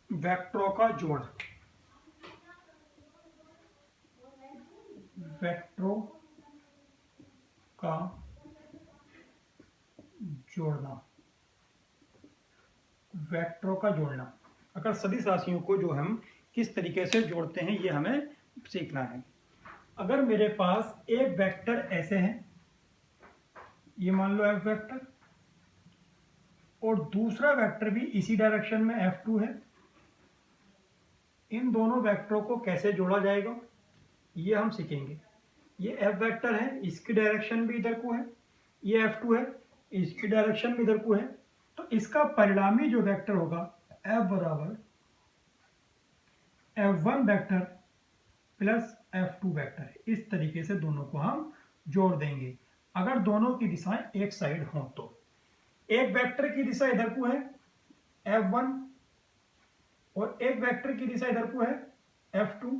वेक्टरों का जोड़, वेक्टरों का जोड़ना, वेक्टरों का जोड़ना। अगर सदिश राशियों को जो हम किस तरीके से जोड़ते हैं ये हमें सीखना है। अगर मेरे पास एक वेक्टर ऐसे है, ये मान लो एफ वेक्टर, और दूसरा वेक्टर भी इसी डायरेक्शन में F2 है, इन दोनों वेक्टरों को कैसे जोड़ा जाएगा ये हम सीखेंगे। ये F वेक्टर है, इसकी डायरेक्शन भी इधर को है, ये F2 है, इसकी डायरेक्शन भी इधर को है, तो इसका परिणामी जो वेक्टर होगा F बराबर F1 vector plus F2 vector है। इस तरीके से दोनों को हम जोड़ देंगे अगर दोनों की दिशाएं एक साइड हों तो। एक वेक्टर की दिशा इधर को है F1 और एक वेक्टर की दिशा इधर को है F2,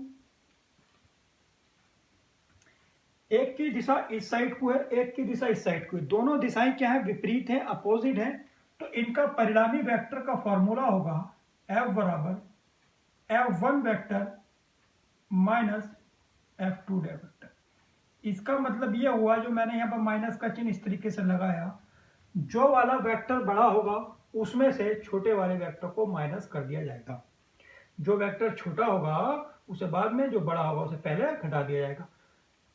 एक की दिशा इस साइड को है, एक की दिशा इस साइड को है, दोनों दिशाएं क्या है, विपरीत है, अपोजिट है, तो इनका परिणामी वेक्टर का फॉर्मूला होगा F बराबर F1 vector minus F2 vector. इसका मतलब यह हुआ, जो मैंने यहाँ पर माइनस का चिन्ह इस तरीके से लगाया, जो वाला वेक्टर बड़ा होगा उसमें से छोटे वाले वेक्टर को माइनस कर दिया जाएगा, जो वेक्टर छोटा होगा उसे बाद में, जो बड़ा होगा उसे पहले घटा दिया जाएगा।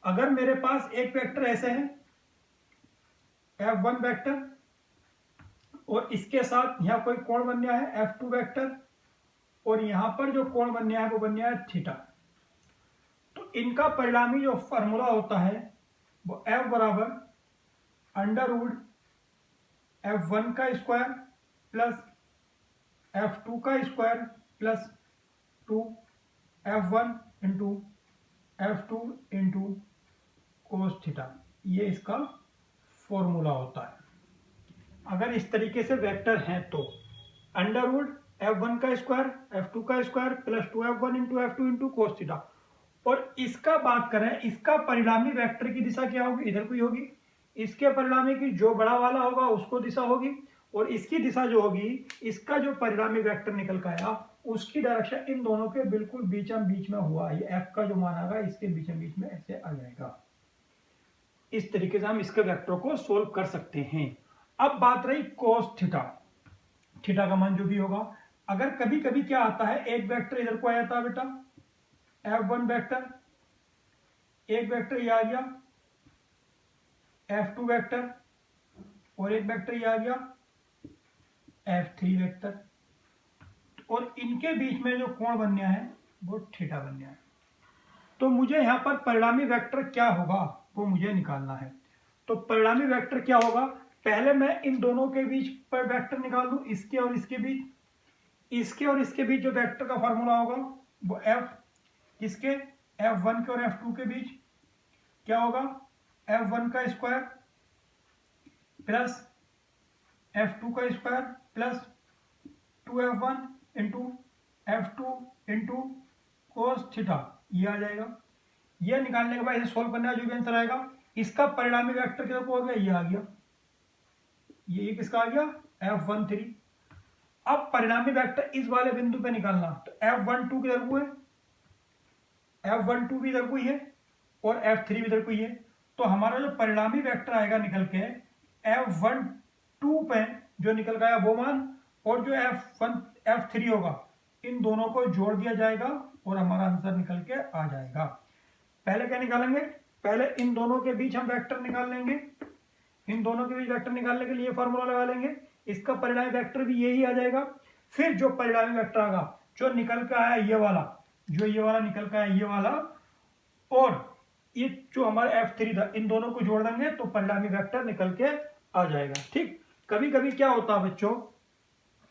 अगर मेरे पास एक वेक्टर ऐसे है F1 वेक्टर, और इसके साथ यहां कोई कोण बन गया है F2 वेक्टर, और यहां पर जो कोण बन गया है वो बन गया है थीटा, तो इनका परिणामी जो फॉर्मूला होता है वो F बराबर अंडर रूट F1 का स्क्वायर प्लस F2 का square plus 2 F1 into F2 into cos theta, ये इसका फॉर्मूला होता है। अगर इस तरीके से वेक्टर हैं तो अंडर रूट F1 का स्क्वायर F2 का square plus 2F1 into F2 into cos theta. और इसका बात करें, इसका परिणामी वेक्टर की दिशा क्या होगी, इधर को ही होगी, इसके परिणामी की जो बड़ा वाला होगा उसको दिशा होगी, और इसकी दिशा जो होगी, इसका जो परिणामी वेक्टर निकल कर आया उसकी डायरेक्शन इन दोनों के बिल्कुल बीच में हुआ, ये F का जो मान आएगा इसके बीच में ऐसे आ जाएगा। इस तरीके से हम इसके वेक्टर को सोल्व कर सकते हैं। अब बात रही कोस थीटा, थीटा का मान जो भी होगा, अगर कभी कभी क्या आता है, एक वेक्टर इधर को आ जाता है बेटा F1 वेक्टर, एक वेक्टर ये आ गया F2 वेक्टर, और एक वेक्टर ये आ गया F3 वेक्टर, और इनके बीच में जो कोण बन गया है वो थीटा बन गया है। तो मुझे यहां पर परिणामी वेक्टर क्या होगा वो मुझे निकालना है। तो परिणामी वेक्टर क्या होगा, पहले मैं इन दोनों के बीच पर वेक्टर निकाल दूं, इसके और इसके बीच, इसके और इसके बीच जो वेक्टर का फॉर्मूला होगा वो F, किसके, F1 के और F2 के बीच क्या होगा, F1 का स्क्वायर प्लस F2 का square plus 2F1 into F2 into cos theta, ये आ जाएगा। ये निकालने के बाद इसे सोल्व करने का जो भी आंसर आएगा, इसका परिणामी वेक्टर किधर को हो गया, ये आ गया, ये किसका आ गया F13। अब परिणामी वेक्टर इस वाले बिंदु पे निकालना, तो F12 किधर को है, F12 भी इधर को ही है और F3 भी इधर को ही है, तो हमारा जो परिणामी वेक्टर आएगा निकल के F12 पे जो निकल गया वो मान, और जो F3 होगा, इन दोनों को जोड़ दिया जाएगा और हमारा आंसर निकल के आ जाएगा। पहले क्या निकालेंगे, पहले इन दोनों के बीच हम वेक्टर निकाल लेंगे, इन दोनों के बीच वेक्टर निकालने के लिए फॉर्मूला लगा लेंगे, इसका परिणामी वेक्टर भी यही आ जाएगा। फिर जो परिणामी वेक्टर आएगा, जो निकल के आया ये वाला, जो ये वाला निकल के आया ये वाला, और ये जो हमारा F3 था, इन दोनों को जोड़ देंगे तो परिणामी वेक्टर निकल के आ जाएगा। ठीक, कभी कभी क्या होता है बच्चों,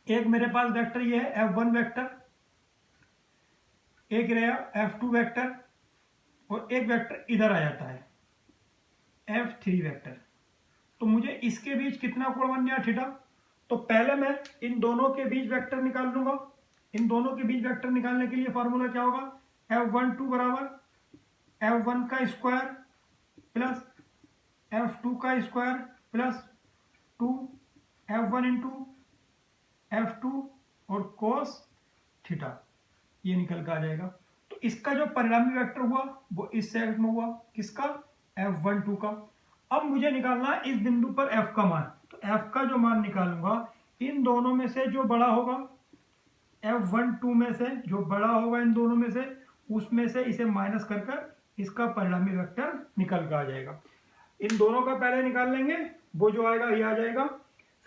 एक मेरे पास वेक्टर ये है F1 वेक्टर, एक रहा F2 वेक्टर, और एक वेक्टर इधर आ जाता है F3 वेक्टर, तो मुझे इसके बीच कितना कोण बन गया, थीटा। तो पहले मैं इन दोनों के बीच वेक्टर निकाल लूंगा, इन दोनों के बीच वेक्टर निकालने के लिए फॉर्मूला क्या होगा, F12 बराबर F1 का स्क्वायर प्लस F2 का square plus 2 F1 into F2 और कोस थीटा, ये निकल कर आ जाएगा। तो इसका जो परिणामी वेक्टर हुआ वो इस सेट में हुआ, किसका, F12 का। अब मुझे निकालना है इस बिंदु पर F का मान, तो F का जो मान निकालूंगा इन दोनों में से जो बड़ा होगा, F12 में से जो बड़ा होगा इन दोनों में से, उसमें से इसे माइनस कर कर इसका परिणामी वेक्टर निकल कर आ जाएगा। इन दोनों का पहले निकाल लेंगे, वो जो आएगा ये आ जाएगा,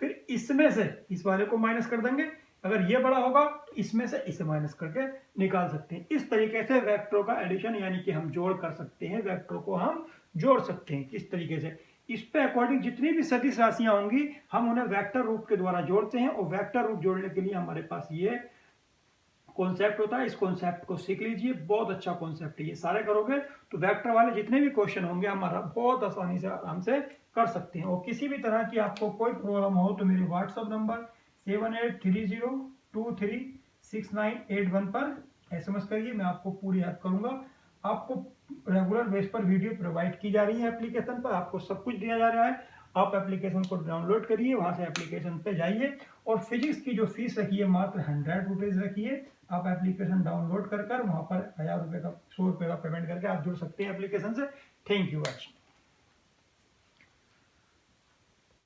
फिर इसमें से इस वाले को माइनस कर देंगे, अगर ये बड़ा होगा तो इसमें से इसे माइनस करके निकाल सकते हैं। इस तरीके से वेक्टरों का एडिशन यानी कि हम जोड़ कर सकते हैं, वेक्टरों को हम जोड़ सकते हैं। किस तरीके से, इस पे अकॉर्डिंग जितनी भी सदिश राशियां होंगी हम उन्हें वेक्टर रूप के द्वारा जोड़ते हैं, और वेक्टर रूप जोड़ने के लिए हमारे पास ये कॉन्सेप्ट होता है। इस कॉन्सेप्ट को सीख लीजिए, बहुत अच्छा कॉन्सेप्ट है। ये सारे करोगे तो वेक्टर वाले जितने भी क्वेश्चन होंगे हमारा बहुत आसानी से आराम से कर सकते हैं। और किसी भी तरह की आपको कोई प्रॉब्लम हो तो मेरे व्हाट्सएप नंबर 7830236981 पर SMS करिए, मैं आपको पूरी हेल्प करूंगा। आपको रेगुलर बेस पर वीडियो प्रोवाइड की जा रही है, एप्लीकेशन पर आपको सब कुछ दिया जा रहा है। आप एप्लीकेशन को डाउनलोड करिए, वहां से एप्लीकेशन पे जाइए, और फिजिक्स की जो फीस रखी है मात्र 100 रुपीज रखी है। आप एप्लीकेशन डाउनलोड कर वहां पर 1000 रुपए का 100 रुपए का पेमेंट करके आप जुड़ सकते हैं एप्लीकेशन से। Thank you.